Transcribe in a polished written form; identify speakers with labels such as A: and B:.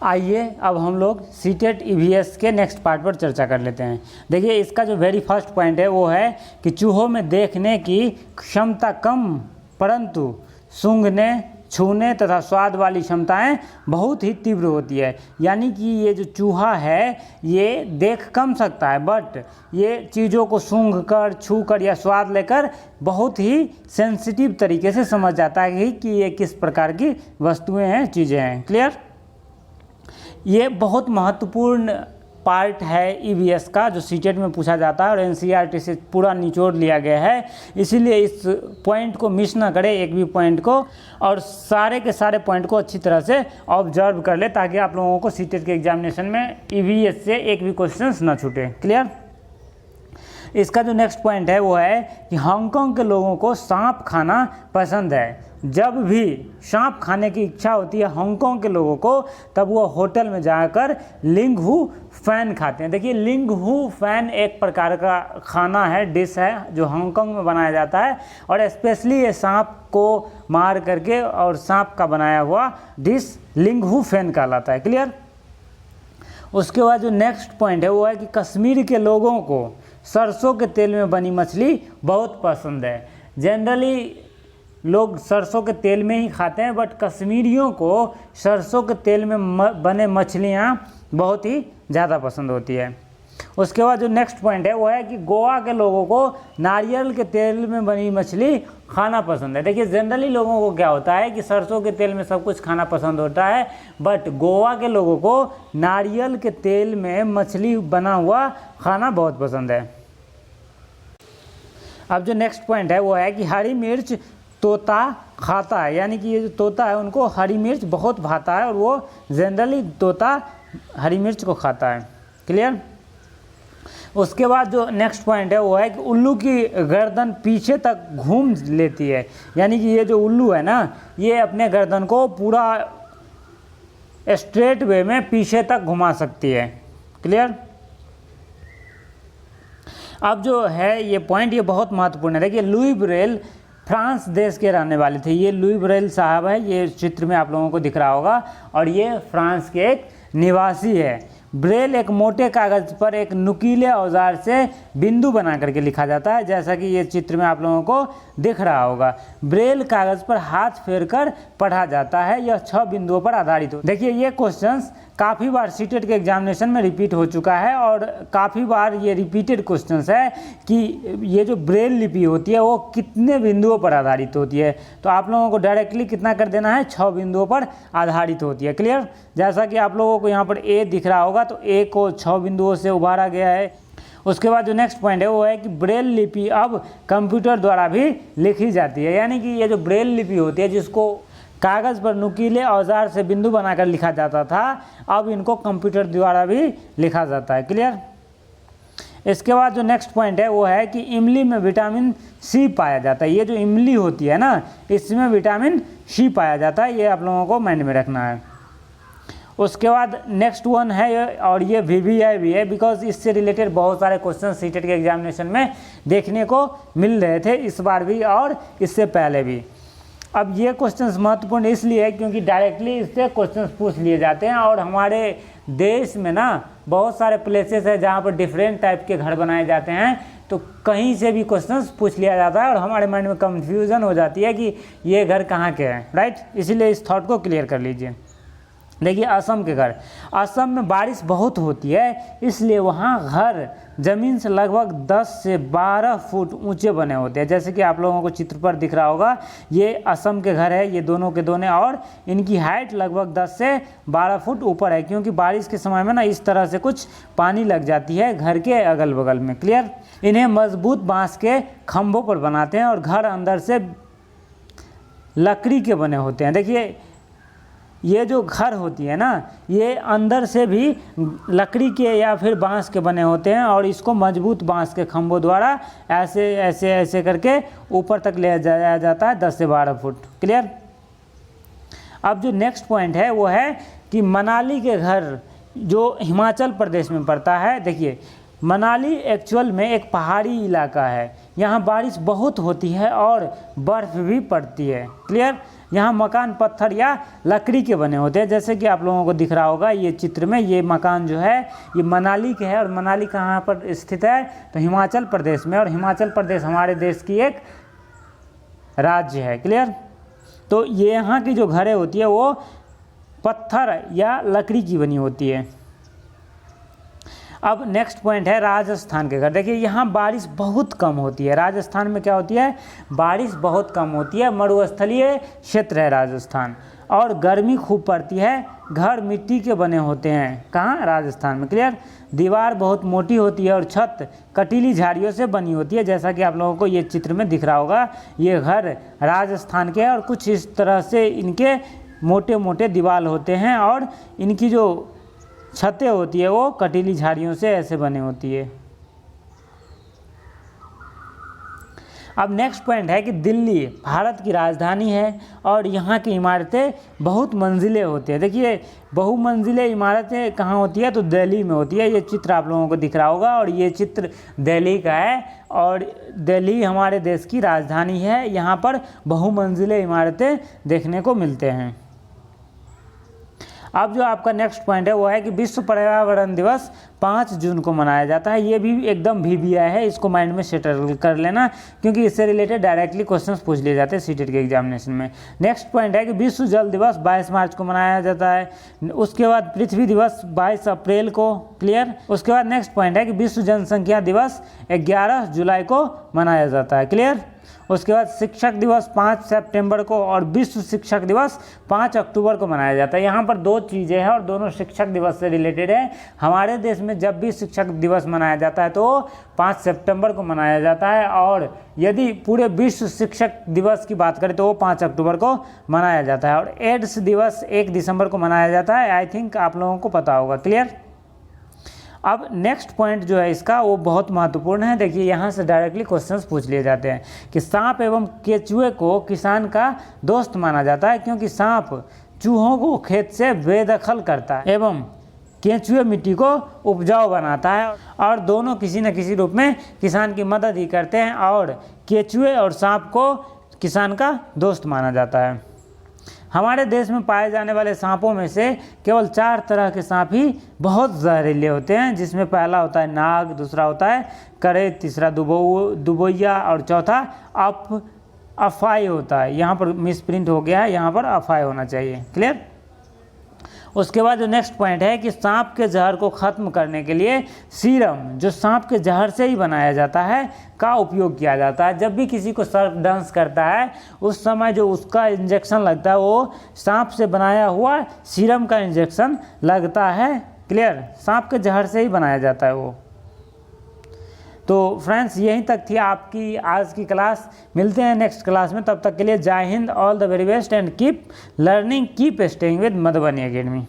A: आइए अब हम लोग सीटेट ईवीएस के नेक्स्ट पार्ट पर चर्चा कर लेते हैं। देखिए इसका जो वेरी फर्स्ट पॉइंट है वो है कि चूहों में देखने की क्षमता कम परंतु सूंघने, छूने तथा स्वाद वाली क्षमताएं बहुत ही तीव्र होती है। यानी कि ये जो चूहा है ये देख कम सकता है बट ये चीज़ों को सूंघ कर, छू कर या स्वाद लेकर बहुत ही सेंसिटिव तरीके से समझ जाता है कि ये किस प्रकार की वस्तुएं हैं, चीज़ें हैं। क्लियर? ये बहुत महत्वपूर्ण पार्ट है ईवीएस का जो सीटेट में पूछा जाता है और एनसीईआरटी से पूरा निचोड़ लिया गया है। इसीलिए इस पॉइंट को मिस ना करें, एक भी पॉइंट को, और सारे के सारे पॉइंट को अच्छी तरह से ऑब्जर्व कर ले ताकि आप लोगों को सीटेट के एग्जामिनेशन में ईवीएस से एक भी क्वेश्चन ना छूटे। क्लियर? इसका जो नेक्स्ट पॉइंट है वो है कि हांगकांग के लोगों को सांप खाना पसंद है। जब भी सांप खाने की इच्छा होती है हांगकांग के लोगों को तब वो होटल में जाकर लिंगहू फैन खाते हैं। देखिए लिंगहू फैन एक प्रकार का खाना है, डिश है जो हांगकांग में बनाया जाता है और स्पेशली ये सांप को मार करके और सांप का बनाया हुआ डिश लिंगहू फैन कहलाता है। क्लियर? उसके बाद जो नेक्स्ट पॉइंट है वो है कि कश्मीर के लोगों को सरसों के तेल में बनी मछली बहुत पसंद है। जनरली लोग सरसों के तेल में ही खाते हैं बट कश्मीरियों को सरसों के तेल में बने मछलियाँ बहुत ही ज़्यादा पसंद होती है। उसके बाद जो नेक्स्ट पॉइंट है वो है कि गोवा के लोगों को नारियल के तेल में बनी मछली खाना पसंद है। देखिए जनरली लोगों को क्या होता है कि सरसों के तेल में सब कुछ खाना पसंद होता है बट गोवा के लोगों को नारियल के तेल में मछली बना हुआ खाना बहुत पसंद है। अब जो नेक्स्ट पॉइंट है वो है कि हरी मिर्च तोता खाता है। यानी कि ये जो तोता है उनको हरी मिर्च बहुत भाता है और वो जनरली तोता हरी मिर्च को खाता है। क्लियर? उसके बाद जो नेक्स्ट पॉइंट है वो है कि उल्लू की गर्दन पीछे तक घूम लेती है। यानी कि ये जो उल्लू है ना ये अपने गर्दन को पूरा स्ट्रेट वे में पीछे तक घुमा सकती है। क्लियर? अब जो है ये पॉइंट ये बहुत महत्वपूर्ण है। देखिए लुई ब्रेल फ्रांस देश के रहने वाले थे। ये लुई ब्रेल साहब है, ये चित्र में आप लोगों को दिख रहा होगा और ये फ्रांस के एक निवासी है। ब्रेल एक मोटे कागज़ पर एक नुकीले औजार से बिंदु बना करके लिखा जाता है जैसा कि ये चित्र में आप लोगों को दिख रहा होगा। ब्रेल कागज़ पर हाथ फेरकर पढ़ा जाता है। यह 6 बिंदुओं पर आधारित हो। देखिए ये क्वेश्चंस काफ़ी बार सीटेट के एग्जामिनेशन में रिपीट हो चुका है और काफ़ी बार ये रिपीटेड क्वेश्चंस है कि ये जो ब्रेल लिपि होती है वो कितने बिंदुओं पर आधारित होती है। तो आप लोगों को डायरेक्टली कितना कर देना है, 6 बिंदुओं पर आधारित होती है। क्लियर? जैसा कि आप लोगों को यहाँ पर ए दिख रहा होगा तो ए को 6 बिंदुओं से उभारा गया है। उसके बाद जो नेक्स्ट पॉइंट है वो है कि ब्रेल लिपि अब कंप्यूटर द्वारा भी लिखी जाती है। यानी कि ये जो ब्रेल लिपि होती है जिसको कागज़ पर नुकीले औजार से बिंदु बनाकर लिखा जाता था अब इनको कंप्यूटर द्वारा भी लिखा जाता है। क्लियर? इसके बाद जो नेक्स्ट पॉइंट है वो है कि इमली में विटामिन सी पाया जाता है। ये जो इमली होती है ना इसमें विटामिन सी पाया जाता है, ये आप लोगों को माइंड में रखना है। उसके बाद नेक्स्ट वन है और ये VVI भी है बिकॉज इससे रिलेटेड बहुत सारे क्वेश्चन सीटेट के एग्जामिनेशन में देखने को मिल रहे थे इस बार भी और इससे पहले भी। अब ये क्वेश्चंस महत्वपूर्ण इसलिए है क्योंकि डायरेक्टली इससे क्वेश्चंस पूछ लिए जाते हैं और हमारे देश में ना बहुत सारे प्लेसेस है जहाँ पर डिफरेंट टाइप के घर बनाए जाते हैं तो कहीं से भी क्वेश्चंस पूछ लिया जाता है और हमारे माइंड में कंफ्यूजन हो जाती है कि ये घर कहाँ के हैं। राइट? इसीलिए इस थॉट को क्लियर कर लीजिए। देखिए असम के घर, असम में बारिश बहुत होती है इसलिए वहाँ घर ज़मीन से लगभग 10 से 12 फुट ऊंचे बने होते हैं। जैसे कि आप लोगों को चित्र पर दिख रहा होगा ये असम के घर है, ये दोनों के दोनों और इनकी हाइट लगभग 10 से 12 फुट ऊपर है क्योंकि बारिश के समय में ना इस तरह से कुछ पानी लग जाती है घर के अगल बगल में। क्लियर? इन्हें मजबूत बांस के खंभों पर बनाते हैं और घर अंदर से लकड़ी के बने होते हैं। देखिए ये जो घर होती है ना ये अंदर से भी लकड़ी के या फिर बांस के बने होते हैं और इसको मजबूत बांस के खंभों द्वारा ऐसे ऐसे ऐसे करके ऊपर तक ले जाया जाता है 10 से 12 फुट। क्लियर? अब जो नेक्स्ट पॉइंट है वो है कि मनाली के घर जो हिमाचल प्रदेश में पड़ता है। देखिए मनाली एक्चुअल में एक पहाड़ी इलाका है, यहाँ बारिश बहुत होती है और बर्फ़ भी पड़ती है। क्लियर? यहाँ मकान पत्थर या लकड़ी के बने होते हैं। जैसे कि आप लोगों को दिख रहा होगा ये चित्र में, ये मकान जो है ये मनाली के है, और मनाली कहाँ पर स्थित है तो हिमाचल प्रदेश में, और हिमाचल प्रदेश हमारे देश की एक राज्य है। क्लियर। तो ये यहाँ की जो घरें होती है वो पत्थर या लकड़ी की बनी होती है। अब नेक्स्ट पॉइंट है राजस्थान के घर। देखिए यहाँ बारिश बहुत कम होती है। राजस्थान में क्या होती है, बारिश बहुत कम होती है, मरुस्थलीय क्षेत्र है राजस्थान, और गर्मी खूब पड़ती है। घर मिट्टी के बने होते हैं, कहाँ, राजस्थान में। क्लियर। दीवार बहुत मोटी होती है और छत कटीली झाड़ियों से बनी होती है, जैसा कि आप लोगों को ये चित्र में दिख रहा होगा। ये घर राजस्थान के, और कुछ इस तरह से इनके मोटे मोटे दीवार होते हैं, और इनकी जो छतें होती है वो कटीली झाड़ियों से ऐसे बने होती है। अब नेक्स्ट पॉइंट है कि दिल्ली भारत की राजधानी है, और यहाँ की इमारतें बहुत मंजिलें होती हैं। देखिए बहुमंजिले इमारतें कहाँ होती है तो दिल्ली में होती है। ये चित्र आप लोगों को दिख रहा होगा, और ये चित्र दिल्ली का है, और दिल्ली हमारे देश की राजधानी है। यहाँ पर बहुमंजिले इमारतें देखने को मिलते हैं। अब जो आपका नेक्स्ट पॉइंट है वो है कि विश्व पर्यावरण दिवस 5 जून को मनाया जाता है। ये भी एकदम VBI है, इसको माइंड में सेटल कर लेना, क्योंकि इससे रिलेटेड डायरेक्टली क्वेश्चंस पूछ लिए जाते हैं सीटेट के एग्जामिनेशन में। नेक्स्ट पॉइंट है कि विश्व जल दिवस 22 मार्च को मनाया जाता है। उसके बाद पृथ्वी दिवस 22 अप्रैल को। क्लियर। उसके बाद नेक्स्ट पॉइंट है कि विश्व जनसंख्या दिवस 11 जुलाई को मनाया जाता है। क्लियर। उसके बाद शिक्षक दिवस 5 सितंबर को, और विश्व शिक्षक दिवस 5 अक्टूबर को मनाया जाता है। यहाँ पर दो चीज़ें हैं, और दोनों शिक्षक दिवस से रिलेटेड है। हमारे देश में जब भी शिक्षक दिवस मनाया जाता है तो 5 सितंबर को मनाया जाता है, और यदि पूरे विश्व शिक्षक दिवस की बात करें तो वो 5 अक्टूबर को मनाया जाता है। और एड्स दिवस 1 दिसंबर को मनाया जाता है। आई थिंक आप लोगों को पता होगा। क्लियर। अब नेक्स्ट पॉइंट जो है इसका वो बहुत महत्वपूर्ण है। देखिए यहाँ से डायरेक्टली क्वेश्चंस पूछ लिए जाते हैं कि सांप एवं केचुए को किसान का दोस्त माना जाता है, क्योंकि सांप चूहों को खेत से बेदखल करता है एवं केचुए मिट्टी को उपजाऊ बनाता है, और दोनों किसी न किसी रूप में किसान की मदद ही करते हैं, और केचुए और सांप को किसान का दोस्त माना जाता है। हमारे देश में पाए जाने वाले सांपों में से केवल 4 तरह के सांप ही बहुत जहरीले होते हैं, जिसमें पहला होता है नाग, दूसरा होता है करे, तीसरा दुबोइया, और चौथा अफाई होता है। यहाँ पर मिसप्रिंट हो गया है, यहाँ पर अफाई होना चाहिए। क्लियर। उसके बाद जो नेक्स्ट पॉइंट है कि सांप के जहर को ख़त्म करने के लिए सीरम, जो सांप के जहर से ही बनाया जाता है, का उपयोग किया जाता है। जब भी किसी को सर्प डांस करता है उस समय जो उसका इंजेक्शन लगता है वो सांप से बनाया हुआ सीरम का इंजेक्शन लगता है। क्लियर। सांप के जहर से ही बनाया जाता है वो। तो फ्रेंड्स यहीं तक थी आपकी आज की क्लास। मिलते हैं नेक्स्ट क्लास में, तब तक के लिए जय Hind, all the very best, and keep learning, keep staying with Madhubani academy.